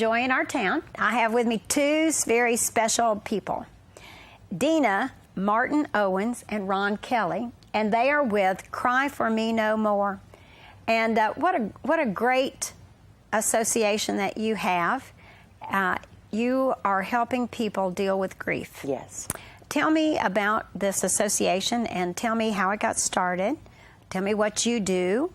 joy in our town. I have with me two very special people, Dina Martin Owens and Ron Kelly, and they are with Cry for Me No More. And what a great association that you have. You are helping people deal with grief. Yes. Tell me about this association and tell me how it got started. Tell me what you do.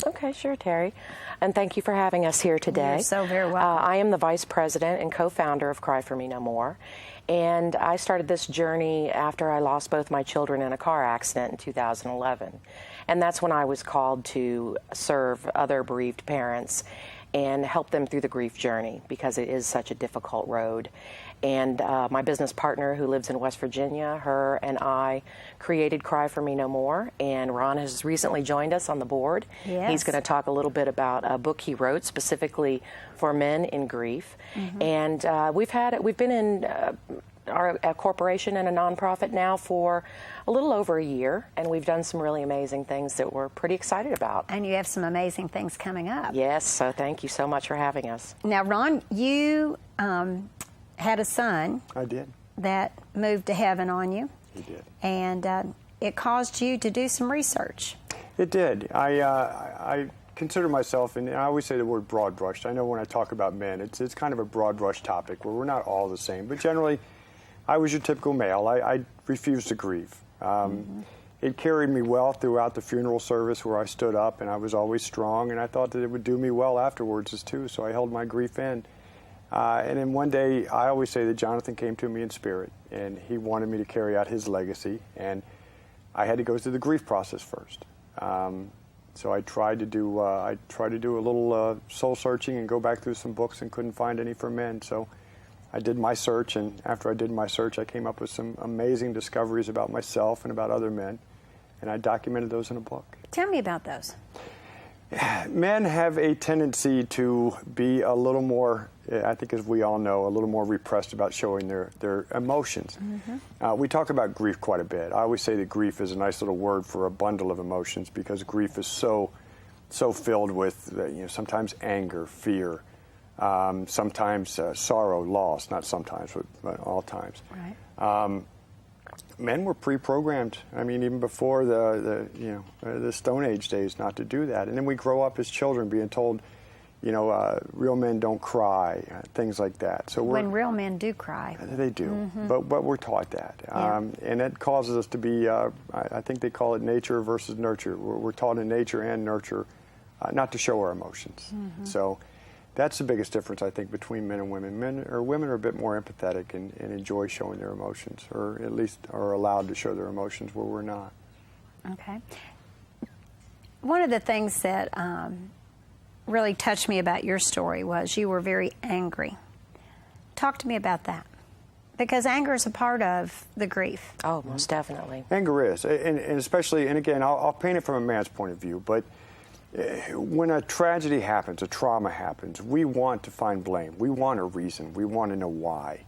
Okay, sure, Terry. And thank you for having us here today. You're so very welcome. I am the vice president and co-founder of Cry for Me No More. And I started this journey after I lost both my children in a car accident in 2011. And that's when I was called to serve other bereaved parents and help them through the grief journey, because it is such a difficult road. And my business partner, who lives in West Virginia, her and I created Cry for Me No More, and Ron has recently joined us on the board. Yes. He's going to talk a little bit about a book he wrote specifically for men in grief. Mm-hmm. And we've been in a corporation and a nonprofit now for a little over a year, and we've done some really amazing things that we're pretty excited about. And you have some amazing things coming up. Yes, so thank you so much for having us. Now, Ron, you had a son. I did. That moved to heaven on you. He did. And it caused you to do some research. It did. I consider myself, and I always say the word broad brushed. I know when I talk about men, it's kind of a broad brush topic where we're not all the same, but generally, I was your typical male. I refused to grieve. It carried me well throughout the funeral service where I stood up, and I was always strong, and I thought that it would do me well afterwards as too, so I held my grief in. And then one day, I always say that Jonathan came to me in spirit, and he wanted me to carry out his legacy, and I had to go through the grief process first. So I tried to do a little soul searching and go back through some books and couldn't find any for men. So I did my search, and after I did my search, I came up with some amazing discoveries about myself and about other men, and I documented those in a book. Tell me about those. Men have a tendency to be a little more, I think as we all know, a little more repressed about showing their emotions. Mm-hmm. We talk about grief quite a bit. I always say that grief is a nice little word for a bundle of emotions, because grief is so filled with sometimes anger, fear, sometimes sorrow, loss, not sometimes, but all times. Right. Men were pre-programmed. I mean, even before the Stone Age days, not to do that. And then we grow up as children being told, real men don't cry, things like that. So when real men do cry, they do. Mm-hmm. But we're taught that, yeah. And it causes us to be. I think they call it nature versus nurture. We're taught in nature and nurture not to show our emotions. Mm-hmm. So that's the biggest difference, I think, between men and women. Women are a bit more empathetic and enjoy showing their emotions, or at least are allowed to show their emotions where we're not. Okay. One of the things that really touched me about your story was you were very angry. Talk to me about that, because anger is a part of the grief. Oh, most definitely. Anger is, and especially, and again, I'll paint it from a man's point of view, but when a tragedy happens, a trauma happens, we want to find blame. We want a reason. We want to know why.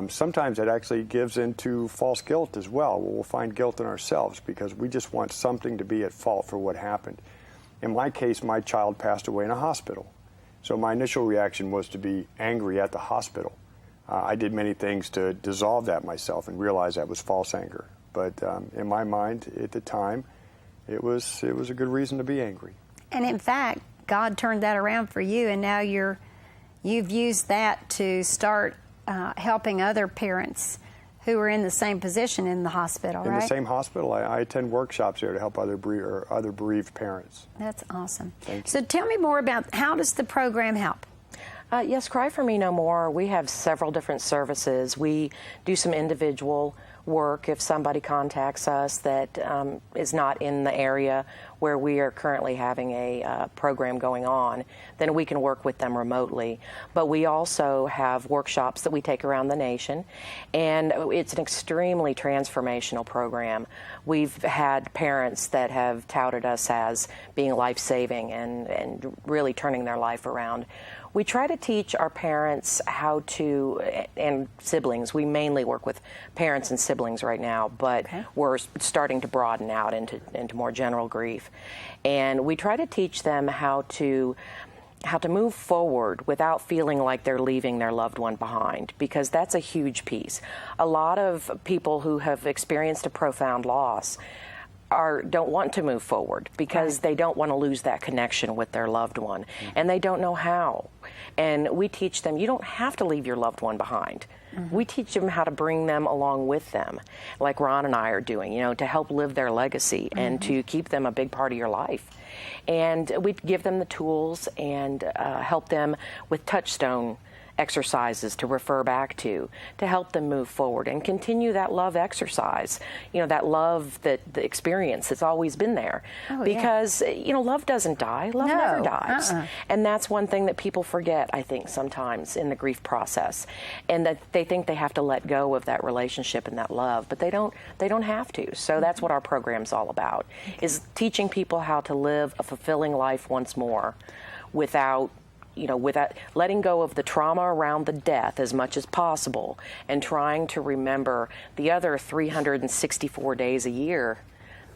Sometimes it actually gives into false guilt as well. We'll find guilt in ourselves because we just want something to be at fault for what happened. In my case, my child passed away in a hospital. So my initial reaction was to be angry at the hospital. I did many things to dissolve that myself and realize that was false anger. But in my mind at the time, it was a good reason to be angry. And in fact, God turned that around for you, and now you've used that to start helping other parents who are in the same position in the hospital, right? In the same hospital. I attend workshops there to help other bereaved parents. That's awesome. Thank you. So tell me more about, how does the program help? Yes, Cry for Me No More, we have several different services. We do some individual work if somebody contacts us that is not in the area where we are currently having a program going on, then we can work with them remotely. But we also have workshops that we take around the nation, and it's an extremely transformational program. We've had parents that have touted us as being life-saving and really turning their life around. We try to teach our parents how to, and siblings, we mainly work with parents and siblings right now, but we're starting to broaden out into more general grief. And we try to teach them how to how to move forward without feeling like they're leaving their loved one behind, because that's a huge piece. A lot of people who have experienced a profound loss don't want to move forward because they don't want to lose that connection with their loved one, and they don't know how. And we teach them, you don't have to leave your loved one behind. We teach them how to bring them along with them, like Ron and I are doing, to help live their legacy and to keep them a big part of your life. And we give them the tools and help them with touchstone exercises to refer back to help them move forward and continue that love exercise, that love, the experience that's always been there. Because, love doesn't die. Love never dies. And that's one thing that people forget, I think, sometimes in the grief process, and that they think they have to let go of that relationship and that love, but they don't have to. So that's what our program's all about, is teaching people how to live a fulfilling life once more without letting go of the trauma around the death as much as possible, and trying to remember the other 364 days a year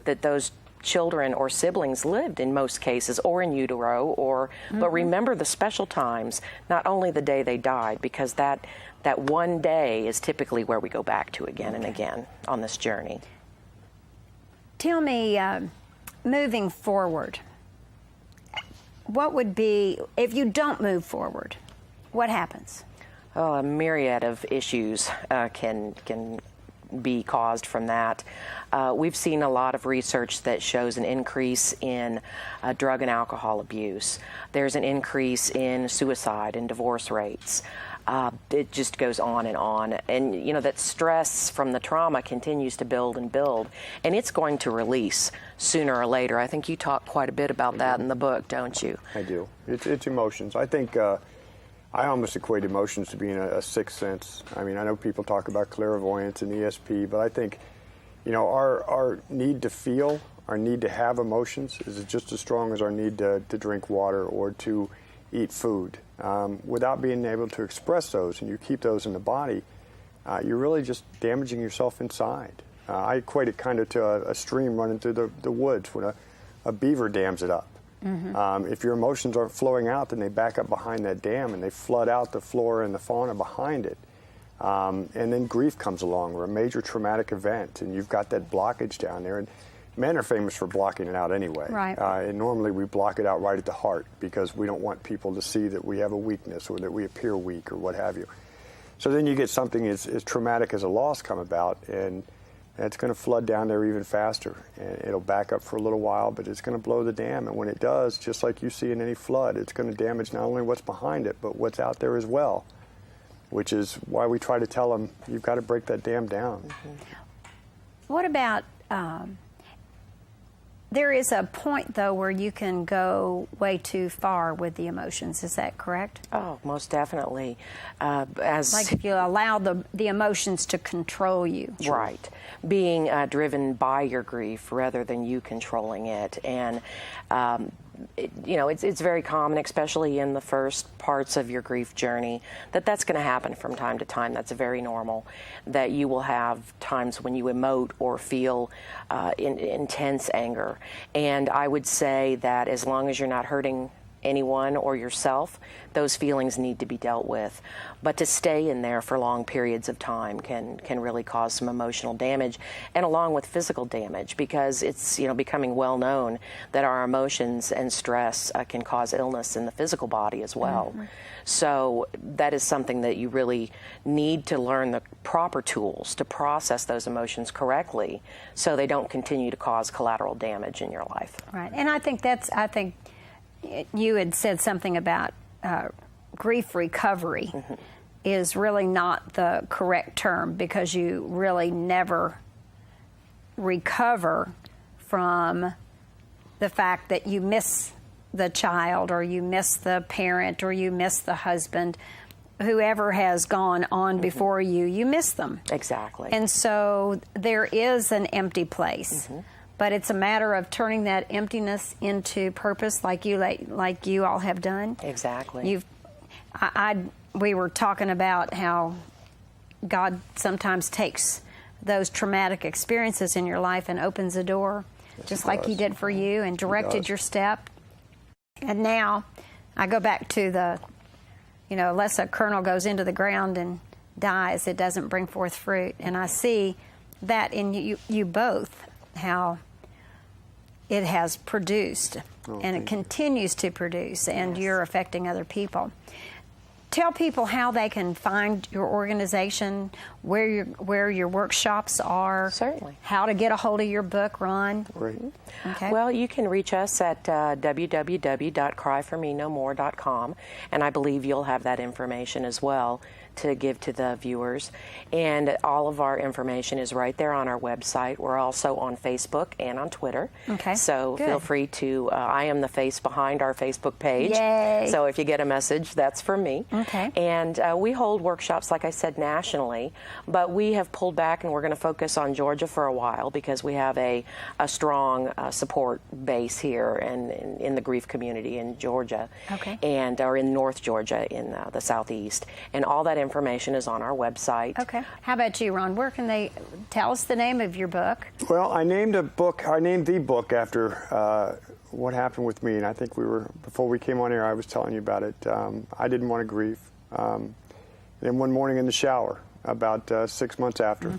that those children or siblings lived in most cases, or in utero, but remember the special times, not only the day they died, because that one day is typically where we go back to again and again on this journey. Tell me, moving forward, what would be, if you don't move forward, what happens? Oh, a myriad of issues can be caused from that. We've seen a lot of research that shows an increase in drug and alcohol abuse. There's an increase in suicide and divorce rates. It just goes on. And, that stress from the trauma continues to build and build, and it's going to release sooner or later. I think you talk quite a bit about that in the book, don't you? I do. It's emotions. I think I almost equate emotions to being a sixth sense. I mean, I know people talk about clairvoyance and ESP, but I think, our need to feel, our need to have emotions is just as strong as our need to drink water or to eat food. Without being able to express those, and you keep those in the body, you're really just damaging yourself inside. I equate it kind of to a stream running through the woods when a beaver dams it up. If your emotions aren't flowing out, then they back up behind that dam and they flood out the flora and the fauna behind it. And then grief comes along, or a major traumatic event, and you've got that blockage down there. And men are famous for blocking it out anyway. Right. And normally we block it out right at the heart because we don't want people to see that we have a weakness or that we appear weak or what have you. So then you get something as traumatic as a loss come about, and it's going to flood down there even faster. And it'll back up for a little while, but it's going to blow the dam. And when it does, just like you see in any flood, it's going to damage not only what's behind it, but what's out there as well, which is why we try to tell them, you've got to break that dam down. What about... there is a point, though, where you can go way too far with the emotions. Is that correct? Oh, most definitely. Like if you allow the emotions to control you. Right. Being driven by your grief rather than you controlling it. And, it's very common, especially in the first parts of your grief journey, that's going to happen from time to time. That's very normal, that you will have times when you emote or feel intense anger. And I would say that as long as you're not hurting anyone or yourself, those feelings need to be dealt with. But to stay in there for long periods of time can really cause some emotional damage, and along with physical damage, because it's becoming well known that our emotions and stress can cause illness in the physical body as well. So that is something that you really need to learn the proper tools to process those emotions correctly, so they don't continue to cause collateral damage in your life. Right, and I think you had said something about grief recovery is really not the correct term, because you really never recover from the fact that you miss the child, or you miss the parent, or you miss the husband. Whoever has gone on before you miss them. Exactly. And so there is an empty place. But it's a matter of turning that emptiness into purpose, like you all have done. Exactly. We were talking about how God sometimes takes those traumatic experiences in your life and opens a door, just like He did for you, and directed your step. And now I go back to the, unless a kernel goes into the ground and dies, it doesn't bring forth fruit. And I see that in you both, how it has produced, and it continues to produce, and you're affecting other people. Tell people how they can find your organization, where your workshops are. Certainly. How to get a hold of your book, Ron. Great. Okay. Well, you can reach us at www.cryformenomore.com, and I believe you'll have that information as well to give to the viewers. And all of our information is right there on our website. We're also on Facebook and on Twitter. Okay. So Good. feel free to, I am the face behind our Facebook page. Yay. So if you get a message, that's from me. Okay. And we hold workshops, like I said, nationally, but we have pulled back and we're going to focus on Georgia for a while because we have a strong support base here and in the grief community in Georgia. Okay. And or in North Georgia in the southeast. And all that information is on our website. Okay. How about you, Ron? Where can they tell us the name of your book? Well, I named the book after what happened with me, and I think before we came on air, I was telling you about it. I didn't want to grieve. Then one morning in the shower, about 6 months after,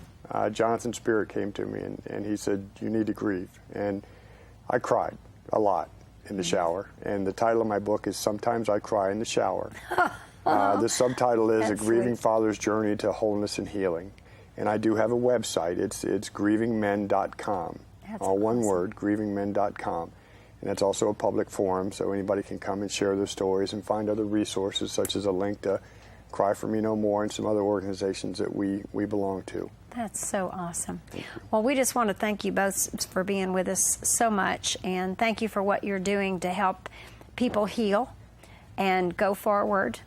Jonathan Spirit came to me and he said, "You need to grieve." And I cried a lot in the shower. And the title of my book is "Sometimes I Cry in the Shower." The subtitle is "A Grieving Father's Journey to Wholeness and Healing." And I do have a website. It's grievingmen.com. All one word, grievingmen.com. And it's also a public forum, so anybody can come and share their stories and find other resources, such as a link to Cry For Me No More and some other organizations that we belong to. That's so awesome. Well, we just want to thank you both for being with us so much, and thank you for what you're doing to help people heal and go forward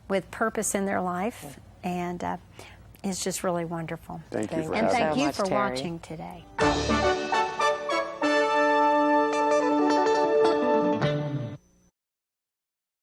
with purpose in their life, and it's just really wonderful. Thank you for and having thank me. you so for much, Terry. watching today.